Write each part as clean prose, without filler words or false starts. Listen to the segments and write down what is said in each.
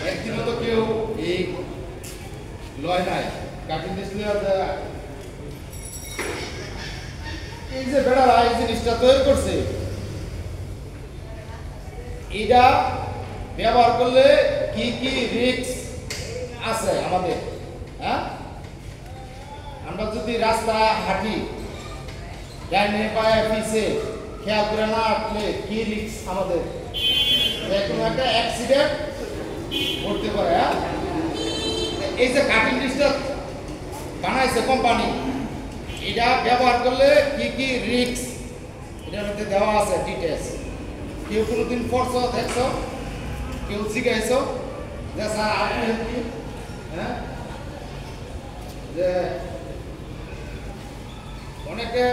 একদিনও তো কেউ এই লয় নাই কাটিং ডিসপ্লে এই যে বেড়ারা এই জিনিসটা তৈরি করছে এটা ব্যবহার করলে কি কি রিস্ক আছে আমাদের, হ্যাঁ? আমরা যদি রাস্তা হাঁটি ডাইনে পায়ে পিছে খেয়াল করে না হাঁটলে কি রিস্ক আমাদের, যে কোনো একটা অ্যাক্সিডেন্ট করতে পারে, হ্যাঁ? এই যে কাটিং ডিসটা বানাইছে কোম্পানি, এটা ব্যবহার করলে কি কি রিস্ক এটার মধ্যে দেওয়া আছে ডিটেলস। কেউ কোনোদিন পড়ছো দেখছো, কেউ শিখাইছো যে স্যার আপনি কি, হ্যাঁ? যে অনেকে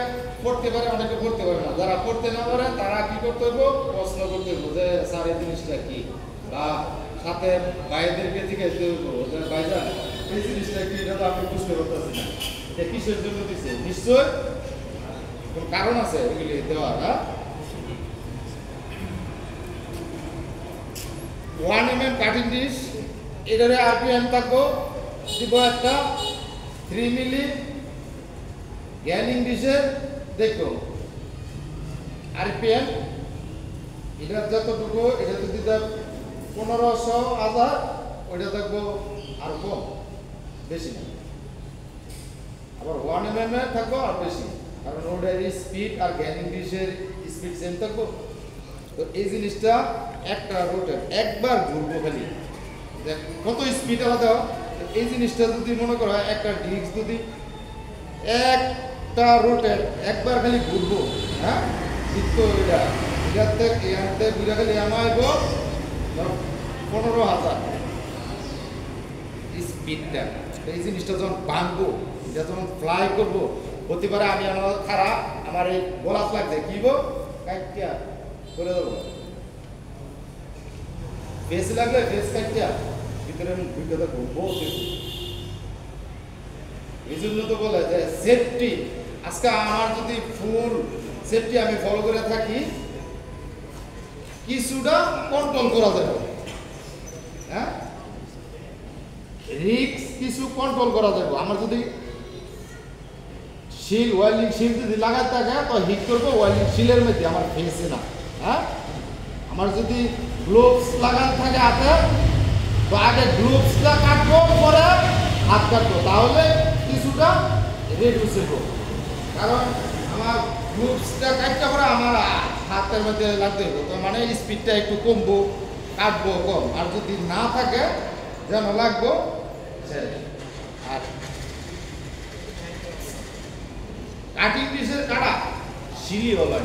পড়তে পারে অনেকে পড়তে পারে না, যারা পড়তে না পারে তারা কি করতে হইব, প্রশ্ন করতে হইব যে স্যার এই জিনিসটা কি, বা সাথে ভাইদেরকে জিজ্ঞাসা হইব যে ভাইজান এই জিনিসটা কি, এটা তো আমি বুঝতে পারতেছি না, এটা কিসের জন্য দিচ্ছে, নিশ্চয় কোন কারণ আছে এগুলি দেওয়ার। হ্যাঁ, 1 mm কাটিং ডিশ, এটারে আরপিএম থাকবো দিব একটা 3 মিলি, গ্যানিং ডিশের দেখো আরপিএম এটা যতটুকু, এটা যদি 1500 1000, ওইটা দেখবো আরো কম, বেশি না। আবার 1 mm এর থাকবো আর বেশি, কারণ ওটার স্পিড আর গ্যানিং ডিশের স্পিড সেম থাকবো। তো এই জিনিসটা একটা রোটের একবার ঘুরবো খালি, কত স্পিড আলাদা। এই জিনিসটা যদি মনে করা হয় একটা ডিস্ক যদি একটা রোটের একবার খালি ঘুরবো, হ্যাঁ, কিন্তু এটাতে ঘুরে খালি আমাইব 15,000 স্পিডটা। এই জিনিসটা যখন ভাঙবো, এটা যখন ফ্লাই করবো, হতে পারে আমি আমার খারাপ আমার এই গোলাপ লাগছে কিব কাটিয়া করে দেবো, বেশ লাগলে বেশ কাটিয়া ভিতরে আমি ঢুকে দেবো বহুত। এই জন্য তো বলে যে সেফটি, আজকে আমার যদি ফুল সেফটি আমি ফলো করে থাকি, কিছুটা কন্ট্রোল করা যাবে, হ্যাঁ, রিস্ক কিছু কন্ট্রোল করা যাবে। আমার যদি শিল ওয়েল্ডিং শিল যদি লাগাতে থাকে তো হিট করবো ওয়েল্ডিং শিলের মধ্যে, আমার ফেসে না, হ্যাঁ। আমার যদি গ্লোভস লাগানো থাকে হাতে, তো আগে গ্লোভসটা কাটবো, পরে হাত কাটবো, তাহলে কিছুটা রেডিউস হইব। কারণ আমার গ্লোভসটা কাটতে পরে আমার হাতের মধ্যে লাগতে হইব, তো মানে স্পিডটা একটু কমবো, কাটবো কম। আর যদি না থাকে যেন লাগবো। আর কাটিং ডিশের কাটা সিঁড়ি হলো